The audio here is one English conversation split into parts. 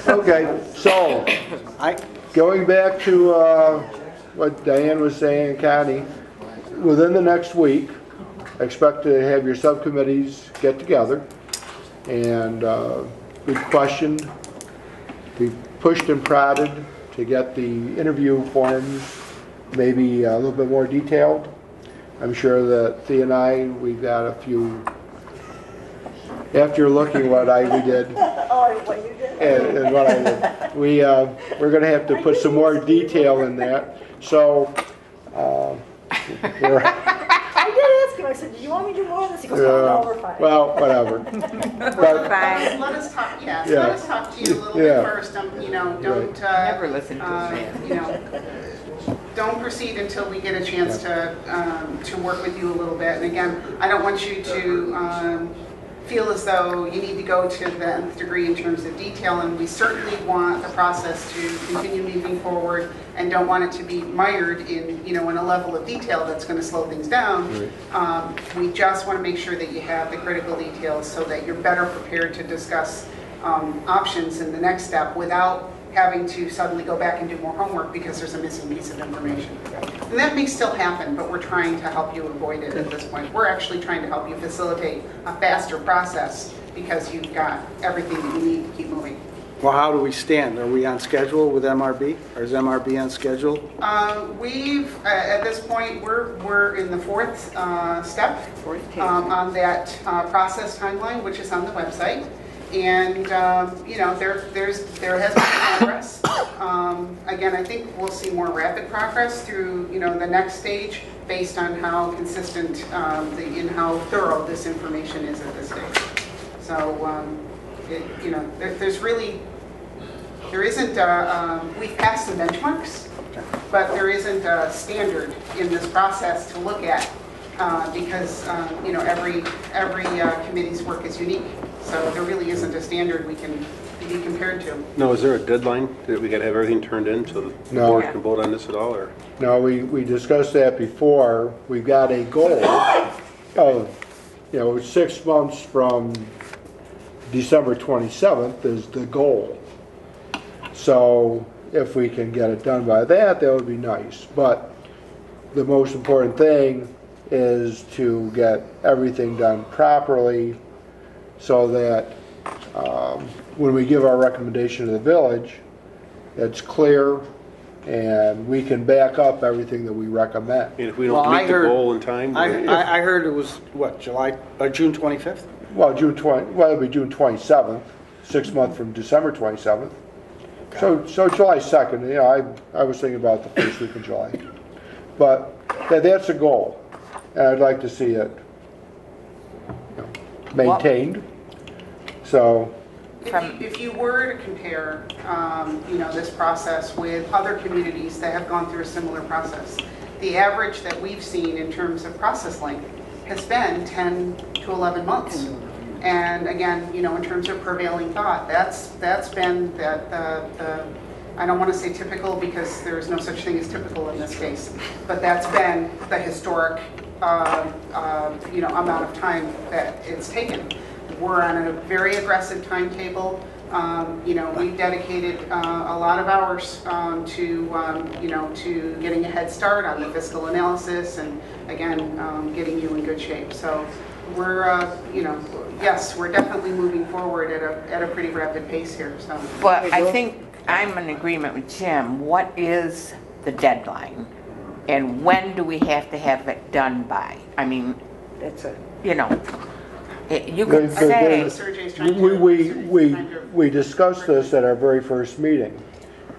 Okay, so going back to what Diane was saying, Connie, within the next week, I expect to have your subcommittees get together and be questioned, be pushed and prodded to get the interview forms maybe a little bit more detailed. I'm sure that Thea and I, we got a few, after looking what we did, What you did? and what I did, we're going to have to put some more detail in that. So, we're, I did ask him, I said, do you want me to do more of this? He goes, oh, no, we're fine. well, whatever. But, Let us talk, let us talk to you a little bit first. You know, don't Never listen to a man. you know, don't proceed until we get a chance to work with you a little bit. And again, I don't want you to feel as though you need to go to the nth degree in terms of detail, and we certainly want the process to continue moving forward and don't want it to be mired in, you know, in a level of detail that's going to slow things down. Right. We just want to make sure that you have the critical details so that you're better prepared to discuss options in the next step without having to suddenly go back and do more homework because there's a missing piece of information. And that may still happen, but we're trying to help you avoid it at this point. We're actually trying to help you facilitate a faster process because you've got everything that you need to keep moving. Well, how do we stand? Are we on schedule with MRB? Or is MRB on schedule? We've, at this point, we're in the fourth step on that process timeline, which is on the website. And you know, there has been progress. Again, I think we'll see more rapid progress through, you know, the next stage based on how consistent and how thorough this information is at this stage. So, you know, there isn't we've passed the benchmarks, but there isn't a standard in this process to look at because you know, every committee's work is unique. So there really isn't a standard we can be compared to. No, is there a deadline that we got to have everything turned in so the board can vote on this at all? Or? No, we discussed that before. We've got a goal of, you know, 6 months from December 27th is the goal. So if we can get it done by that would be nice. But the most important thing is to get everything done properly so that when we give our recommendation to the village, it's clear and we can back up everything that we recommend. And if we don't meet the goal in time? I heard it was, what, June 25th? Well, it'll be June 27th, 6 months from December 27th. Okay. So July 2nd, you know, I was thinking about the first week of July. But that's a goal, and I'd like to see it, you know, maintained. So, if you were to compare, you know, this process with other communities that have gone through a similar process, the average that we've seen in terms of process length has been 10 to 11 months. And again, you know, in terms of prevailing thought, that's been the I don't want to say typical because there is no such thing as typical in this case, but that's been the historic, you know, amount of time that it's taken. We're on a very aggressive timetable. You know, we've dedicated a lot of hours to, you know, to getting a head start on the fiscal analysis and, again, getting you in good shape. So we're, you know, yes, we're definitely moving forward at a pretty rapid pace here. So. Well, I think I'm in agreement with Jim. What is the deadline? And when do we have to have it done by? I mean, That's a, you know, you could say... We discussed this at our very first meeting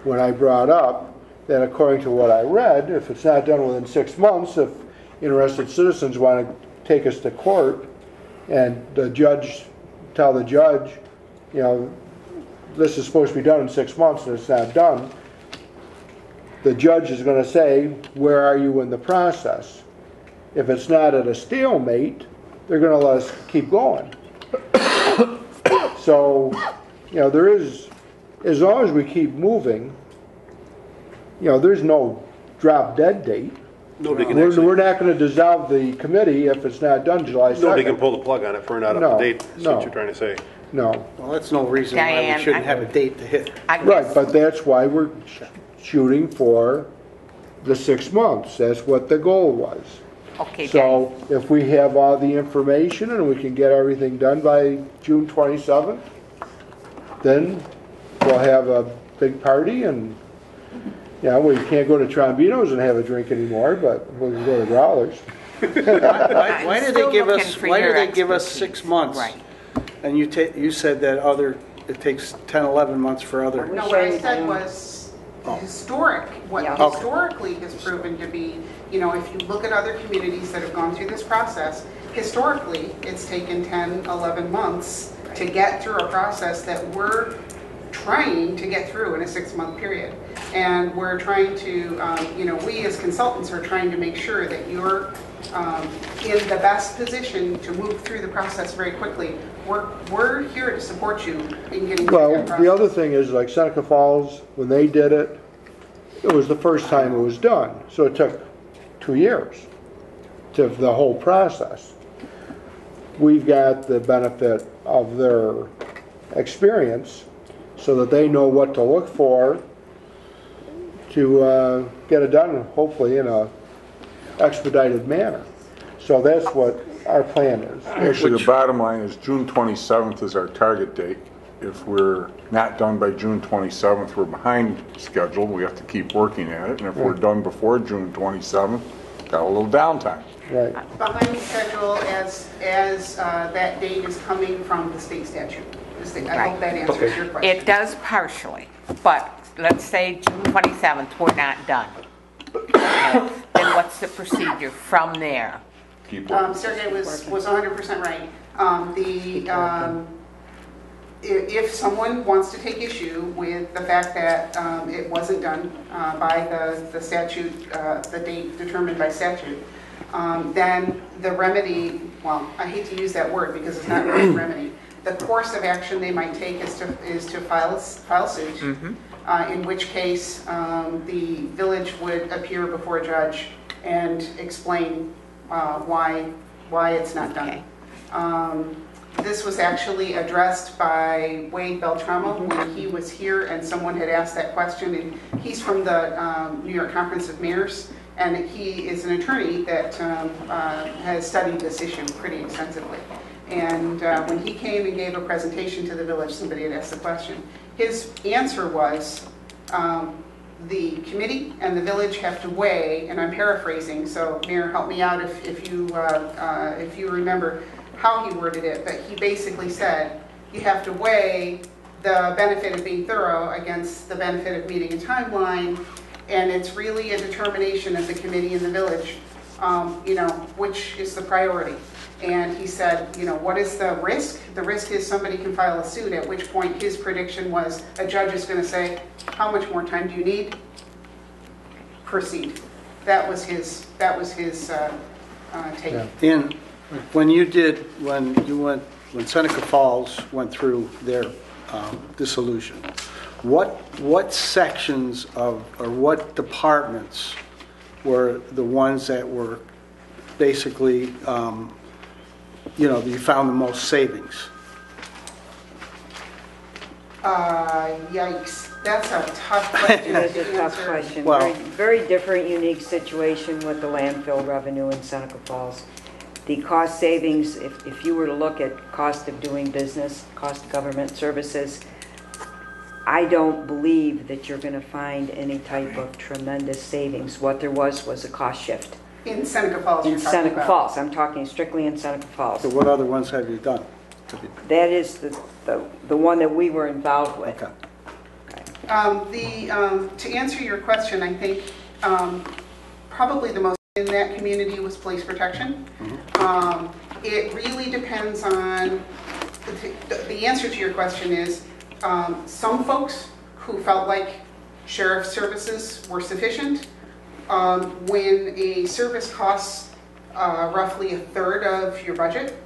when I brought up that according to what I read, if it's not done within 6 months, if interested citizens want to take us to court and tell the judge, you know, this is supposed to be done in 6 months and it's not done, the judge is going to say, where are you in the process? If it's not at a stalemate, they're going to let us keep going. So, you know, there is, as long as we keep moving, you know, there's no drop dead date. Nobody can We're not going to dissolve the committee if it's not done July 2nd. Nobody can pull the plug on it for not up to date, is what you're trying to say. No. Well, that's no reason why Diane, we shouldn't have a date to hit. I Right, guess, but that's why we're shooting for the 6 months. That's what the goal was. okay, Diane. So if we have all the information and we can get everything done by June 27th, then we'll have a big party and, you know, we can't go to Trombino's and have a drink anymore, but we can go to Growlers. Why did they still give looking us, for why your did they give us expertise. 6 months? Right. And you said that it takes 10, 11 months for other. No, what I said was historic, what Yeah. Okay. historically has proven to be, you know, if you look at other communities that have gone through this process, historically, it's taken 10, 11 months to get through a process that we're trying to get through in a 6-month period. And we're trying to, you know, we as consultants are trying to make sure that you're in the best position to move through the process very quickly. We're here to support you in getting through Well, that process. the other thing is, like Seneca Falls, when they did it, it was the first time it was done. So it took 2 years to the whole process. We've got the benefit of their experience so that they know what to look for to get it done, hopefully in a expedited manner. So that's what our plan is. Actually, the bottom line is June 27th is our target date. If we're not done by June 27th, we're behind schedule. We have to keep working at it. And if we're done before June 27th, got a little downtime. Right. Behind schedule as that date is coming from the state statute. I hope that answers your question. It does partially, but let's say June 27th, we're not done. Then what's the procedure from there? Keep working. Sergey was 100% right. If someone wants to take issue with the fact that it wasn't done by the statute, the date determined by statute, then the remedy, well, I hate to use that word because it's not really a remedy. The course of action they might take is to file suit, in which case the village would appear before a judge and explain why it's not done. Okay. This was actually addressed by Wade Beltramo when he was here and someone had asked that question. And he's from the New York Conference of Mayors, and he is an attorney that has studied this issue pretty extensively. And when he came and gave a presentation to the village, somebody had asked the question. His answer was, the committee and the village have to weigh, and I'm paraphrasing, so Mayor, help me out if you remember how he worded it, but he basically said, you have to weigh the benefit of being thorough against the benefit of meeting a timeline, and it's really a determination of the committee and the village, you know, which is the priority. And he said, you know, what is the risk? The risk is somebody can file a suit, at which point his prediction was a judge is going to say, how much more time do you need? Proceed. That was his take. Yeah. And when Seneca Falls went through their dissolution, what sections of, or what departments were the ones that were basically, you know, you found the most savings? Yikes. That's a tough question That's to a tough answer. question. Well- Very different, unique situation with the landfill revenue in Seneca Falls. The cost savings, if you were to look at cost of doing business, cost of government services, I don't believe that you're going to find any type of tremendous savings. What there was a cost shift. In Seneca Falls, In you're talking Seneca about. Falls, I'm talking strictly in Seneca Falls. So what other ones have you done? That is the one that we were involved with. Okay. To answer your question, I think probably the most in that community was police protection. It really depends on, the answer to your question is, some folks who felt like sheriff's services were sufficient, when a service costs roughly a third of your budget,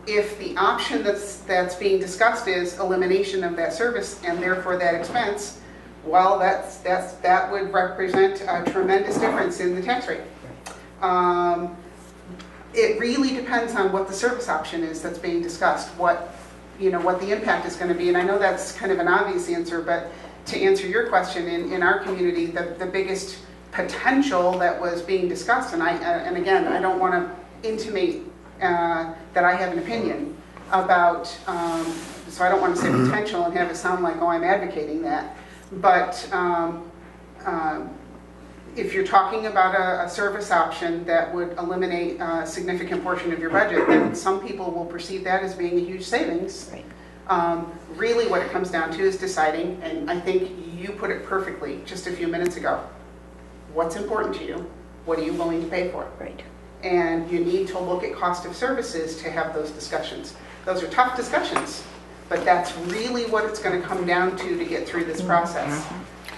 if the option that's being discussed is elimination of that service and therefore that expense, well, that would represent a tremendous difference in the tax rate. It really depends on what the service option is that's being discussed, what what the impact is going to be. And I know that's kind of an obvious answer, but to answer your question, in our community, the biggest potential that was being discussed, and again, I don't want to intimate that I have an opinion about, so I don't want to say potential and have it sound like, oh, I'm advocating that. But if you're talking about a service option that would eliminate a significant portion of your budget, then some people will perceive that as being a huge savings. Right. Really what it comes down to is deciding, and I think you put it perfectly just a few minutes ago, what's important to you? What are you willing to pay for? Right. And you need to look at cost of services to have those discussions. Those are tough discussions, but that's really what it's going to come down to get through this process.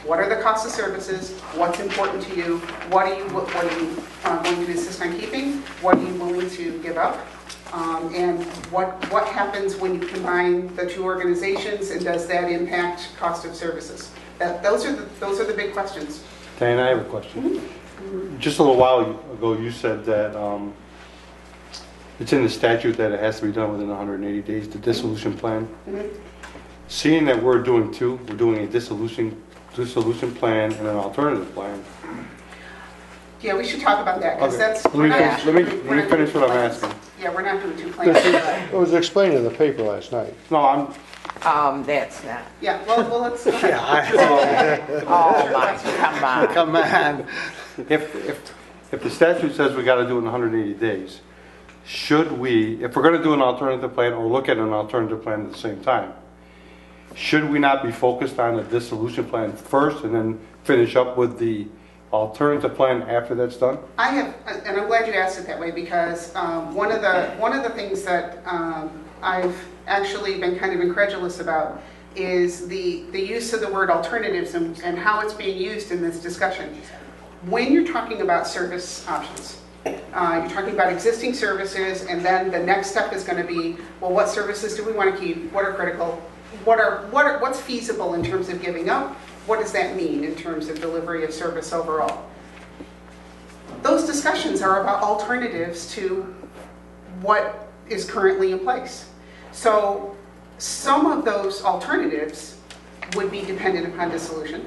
What are the costs of services? What's important to you? What are you going to insist on keeping? What are you willing to give up? And what happens when you combine the two organizations, and does that impact cost of services? Those are the big questions. Diane, I have a question. Just a little while ago, you said that it's in the statute that it has to be done within 180 days, the dissolution plan. Seeing that we're doing two, we're doing a dissolution plan and an alternative plan. Yeah, we should talk about that, because Okay. that's... Let me finish what I'm asking. Yeah, we're not doing two plans. It was explained in the paper last night. No, That's not, Yeah, well, let's... oh my, come on. Come on. if the statute says we got to do it in 180 days, should we, if we're going to do an alternative plan or look at an alternative plan at the same time, should we not be focused on the dissolution plan first and then finish up with the alternative plan after that's done? I have, and I'm glad you asked it that way, because one of the things that I've actually been kind of incredulous about is the use of the word alternatives and how it's being used in this discussion. When you're talking about service options, you're talking about existing services, and then the next step is going to be, well, what services do we want to keep? What are critical? What's feasible in terms of giving up? What does that mean in terms of delivery of service overall? Those discussions are about alternatives to what is currently in place. So some of those alternatives would be dependent upon dissolution.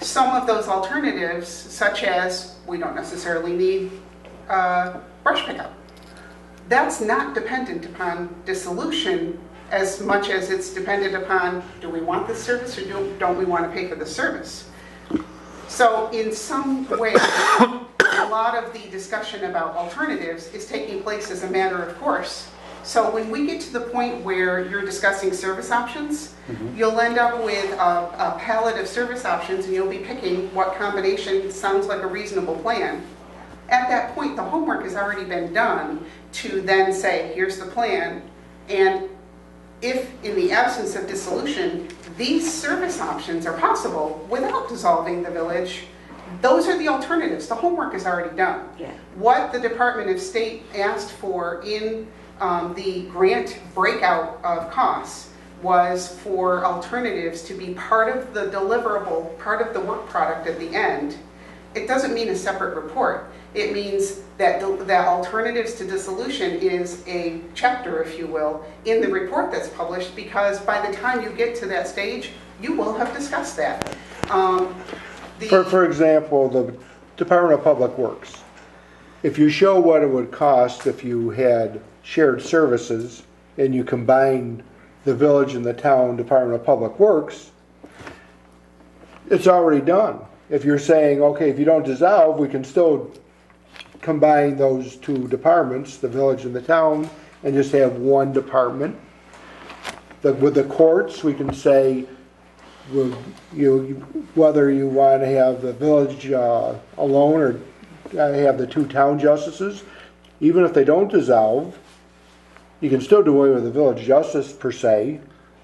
Some of those alternatives, such as we don't necessarily need brush pickup, that's not dependent upon dissolution as much as it's dependent upon, do we want this service or don't we want to pay for the service? So in some ways, a lot of the discussion about alternatives is taking place as a matter of course. So when we get to the point where you're discussing service options, you'll end up with a palette of service options, and you'll be picking what combination sounds like a reasonable plan. At that point, the homework has already been done to then say, here's the plan, and if, in the absence of dissolution, these service options are possible without dissolving the village, those are the alternatives. The homework is already done. Yeah. What the Department of State asked for in the grant breakout of costs was for alternatives to be part of the deliverable, part of the work product at the end. It doesn't mean a separate report. It means that that alternatives to dissolution is a chapter, if you will, in the report that's published, because by the time you get to that stage, you will have discussed that. For example, the Department of Public Works. If you show what it would cost if you had shared services and you combined the village and the town Department of Public Works, it's already done. If you're saying, okay, if you don't dissolve, we can still combine those two departments, the village and the town, and just have one department. With the courts, we can say, whether you want to have the village alone or have the two town justices, even if they don't dissolve, you can still do away with the village justice per se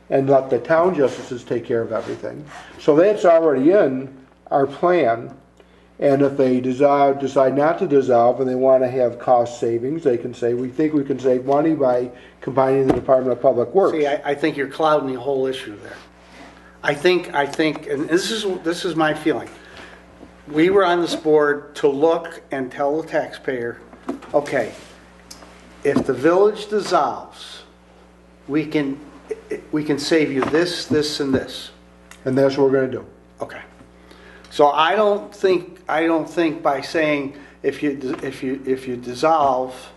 and let the town justices take care of everything. So that's already in our plan, and if they decide not to dissolve and they want to have cost savings, they can say, we think we can save money by combining the Department of Public Works. See, I think you're clouding the whole issue there. I think, and this is my feeling. We were on this board to look and tell the taxpayer, okay, if the village dissolves, we can, we can save you this, this, and this. And that's what we're gonna do. Okay. So I don't think by saying if you dissolve,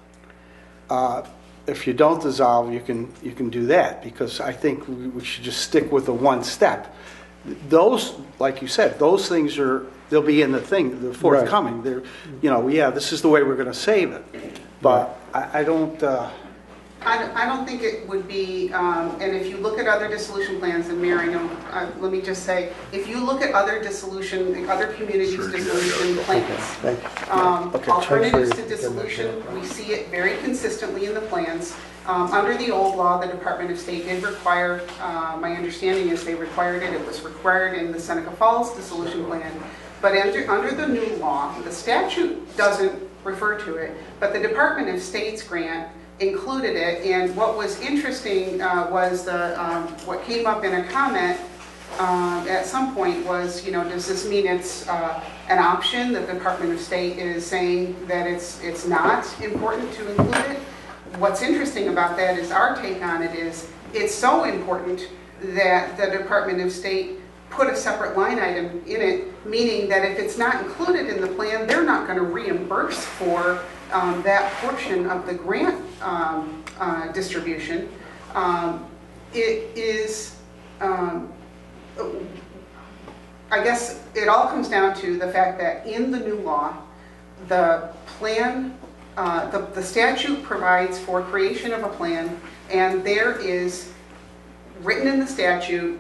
if you don't dissolve, you can do that, because I think we should just stick with the one step. Those, like you said, those things they'll be in the forthcoming. They're, this is the way we're going to save it. But I don't. I don't think it would be, and if you look at other dissolution plans, and Mary, let me just say, if you look at other communities' dissolution plans, alternatives to dissolution, we see it very consistently in the plans. Under the old law, the Department of State did require, my understanding is they required it was required in the Seneca Falls dissolution plan, but under the new law, the statute doesn't refer to it, but the Department of State's grant included it. And what was interesting was what came up in a comment at some point was, does this mean it's an option? The Department of State is saying that it's not important to include it. What's interesting about that is our take on it is it's so important that the Department of State put a separate line item in it, meaning that if it's not included in the plan, they're not going to reimburse for that portion of the grant distribution. It is, I guess it all comes down to the fact that in the new law, the plan, the statute provides for creation of a plan, and there is written in the statute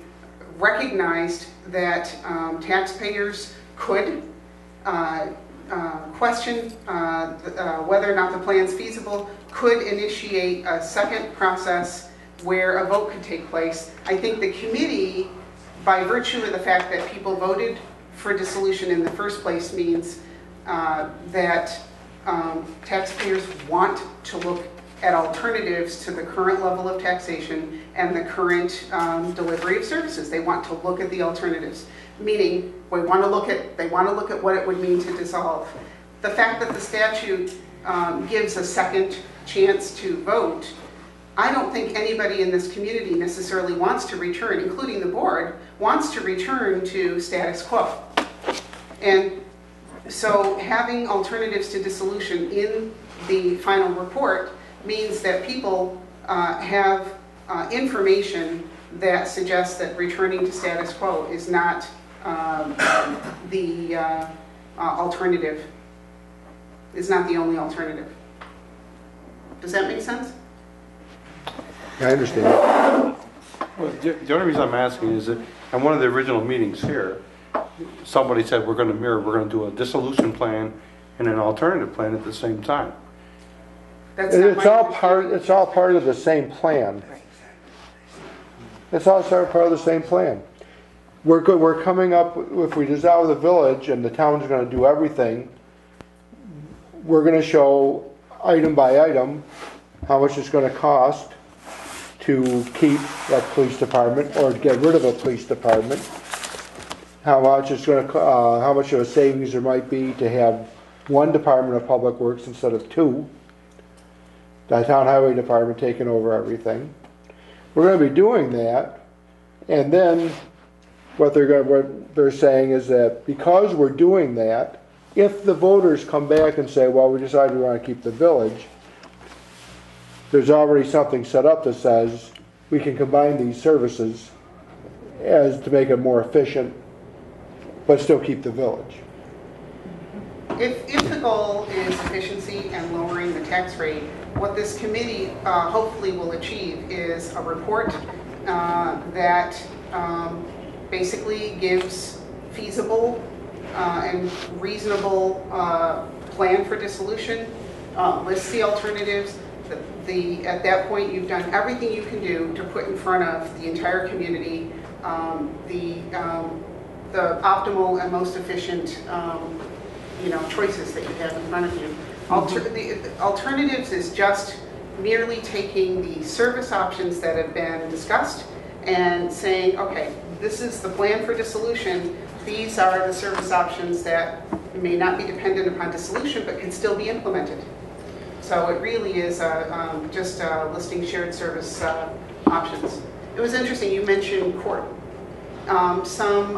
recognized that taxpayers could question whether or not the plan is feasible, could initiate a second process where a vote could take place. I think the committee, by virtue of the fact that people voted for dissolution in the first place, means that taxpayers want to look at alternatives to the current level of taxation and the current delivery of services. They want to look at the alternatives, meaning they want to look at what it would mean to dissolve. The fact that the statute gives a second chance to vote, I don't think anybody in this community necessarily wants to return, including the board, wants to return to status quo. And so having alternatives to dissolution in the final report means that people have information that suggests that returning to status quo is not the alternative, is not the only alternative. Does that make sense? I understand. Well, the only reason I'm asking is that in one of the original meetings here, somebody said we're going to do a dissolution plan and an alternative plan at the same time. It's all part of the same plan. It's all part of the same plan. We're coming up, if we dissolve the village and the town's going to do everything, we're going to show item by item how much it's going to cost to keep that police department or to get rid of a police department, how much it's going to, how much of a savings there might be to have one Department of Public Works instead of two, the town highway department taking over everything. We're going to be doing that, and then what they're saying is that because we're doing that, if the voters come back and say, well, we decided we want to keep the village, there's already something set up that says we can combine these services as to make it more efficient, but still keep the village. If the goal is efficiency and lowering the tax rate, what this committee hopefully will achieve is a report that basically gives feasible and reasonable plan for dissolution, lists the alternatives. At that point, you've done everything you can do to put in front of the entire community the optimal and most efficient choices that you have in front of you. The alternatives is just merely taking the service options that have been discussed and saying, okay, this is the plan for dissolution. These are the service options that may not be dependent upon dissolution but can still be implemented. So it really is just listing shared service options. It was interesting, you mentioned court. Some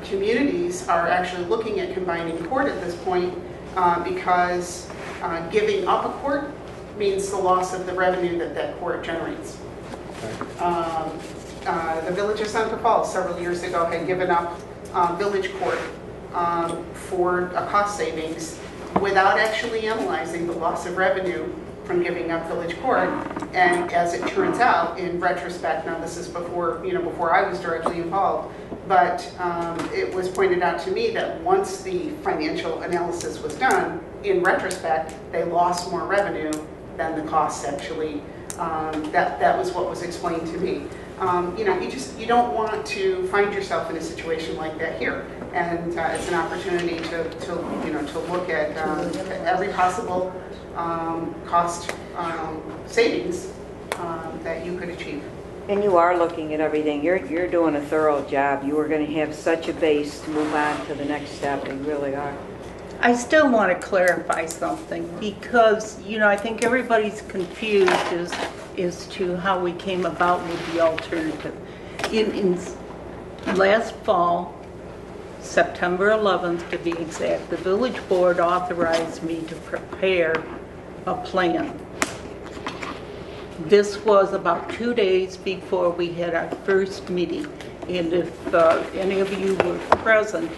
communities are actually looking at combining court at this point because giving up a court means the loss of the revenue that that court generates. The Village of Seneca Falls several years ago had given up village court for a cost savings without actually analyzing the loss of revenue from giving up village court. And as it turns out, in retrospect, now this is before, before I was directly involved, but it was pointed out to me that once the financial analysis was done, in retrospect, they lost more revenue than the costs actually. That was what was explained to me. You don't want to find yourself in a situation like that here, and it's an opportunity to look at every possible cost savings that you could achieve. And you are looking at everything. You're doing a thorough job. You are going to have such a base to move on to the next step. You really are. I still want to clarify something because, I think everybody's confused as to how we came about with the alternative. In last fall, September 11th to be exact, the village board authorized me to prepare a plan. This was about 2 days before we had our first meeting. And if any of you were present,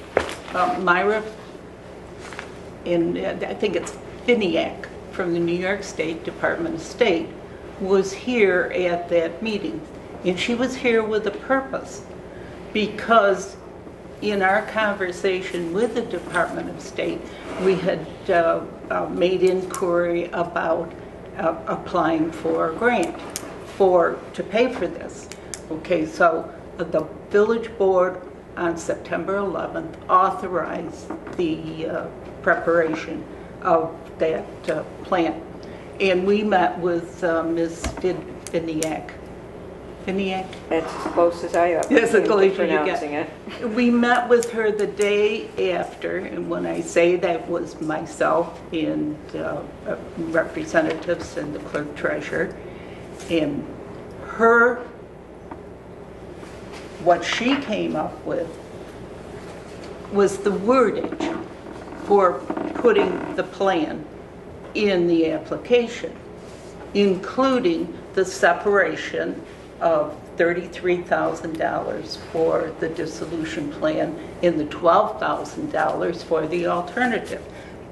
Myra, and I think it's Finiak from the New York State Department of State, was here at that meeting. And she was here with a purpose, because in our conversation with the Department of State, we had made inquiry about applying for a grant to pay for this. Okay, so the village board on September 11th authorized the preparation of that plan. And we met with Ms. Finiak. Finiak? That's as close as I am. That's as close as you pronouncing get. it. We met with her the day after, and when I say that was myself and representatives and the clerk treasurer, and what she came up with was the wordage for putting the plan in the application, including the separation of $33,000 for the dissolution plan and the $12,000 for the alternative.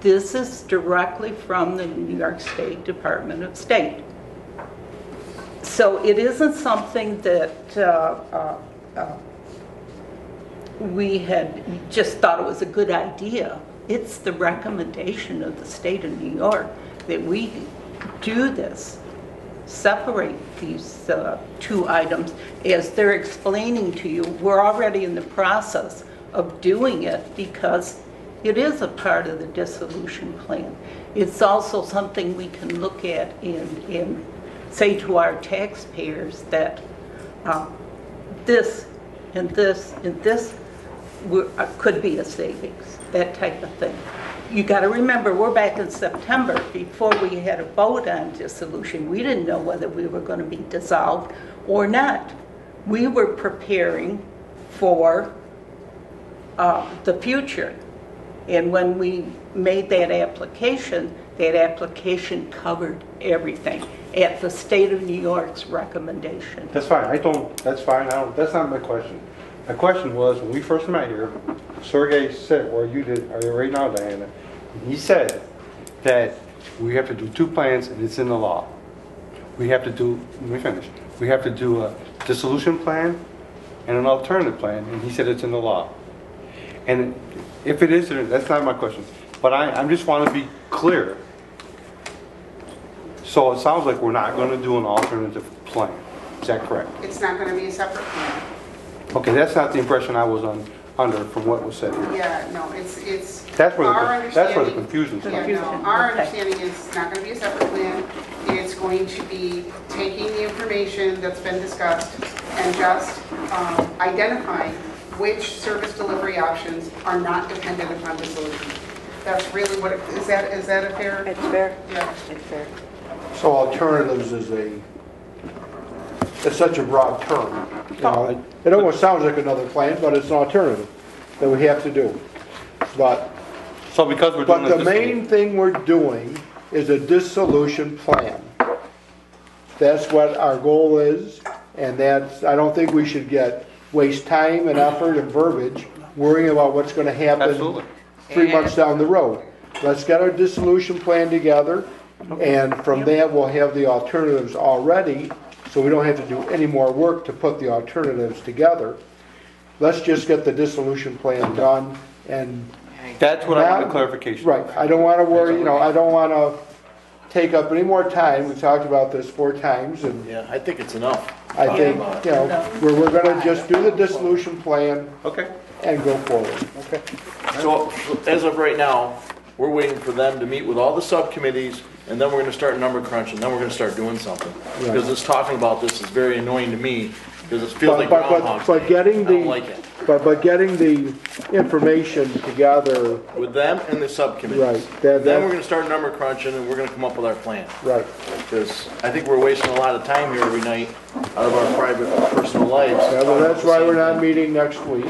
This is directly from the New York State Department of State. So it isn't something that we had just thought it was a good idea. It's the recommendation of the state of New York that we do this, separate these two items. As they're explaining to you, we're already in the process of doing it because it is a part of the dissolution plan. It's also something we can look at and say to our taxpayers that this and this and this could be a savings, that type of thing. You got to remember, we're back in September before we had a vote on dissolution. We didn't know whether we were going to be dissolved or not. We were preparing for the future. And when we made that application covered everything at the state of New York's recommendation. That's fine. That's fine. That's not my question. My question was, when we first met here, Sergey said, or you did, are you right now, Diana? He said that we have to do two plans and it's in the law. We have to do, let me finish. We have to do a dissolution plan and an alternative plan, and he said it's in the law. And if it is, that's not my question. But I just want to be clear. So it sounds like we're not going to do an alternative plan. Is that correct? It's not going to be a separate plan. Okay, that's not the impression I was under from what was said here. Yeah, no, it's That's where our the confusion's Yeah, coming. no, our understanding is it's not going to be a separate plan. It's going to be taking the information that's been discussed and just identifying which service delivery options are not dependent upon dissolution. That's really what is that a fair? It's fair. Yeah. It's fair. So alternatives is a it's such a broad term. You know, it almost sounds like another plan, but it's an alternative that we have to do. But So because we're doing the this. main thing we're doing is a dissolution plan. That's what our goal is, and that's, I don't think we should waste time and effort and verbiage worrying about what's gonna happen Absolutely. 3 months down the road. Let's get our dissolution plan together, and from that, we'll have the alternatives already, so we don't have to do any more work to put the alternatives together. Let's just get the dissolution plan done, and That's what I want Now- a clarification. right, I don't wanna worry, you know, I don't wanna take up any more time. We've talked about this 4 times, and Yeah, I think it's enough. I think, you know, we're gonna just do the dissolution plan Okay. and go forward. Okay. So as of right now, we're waiting for them to meet with all the subcommittees, and then we're gonna start number crunching, then we're gonna start doing something. Right. Because this talking about this is very annoying to me, because it feels like But Groundhog's Day. getting I don't the, like it. but getting the information together, With them and the subcommittees. Right. Then we're gonna start number crunching, and we're gonna come up with our plan. right. Because I think we're wasting a lot of time here every night out of our private, personal lives. Yeah, well, that's why we're not meeting next week.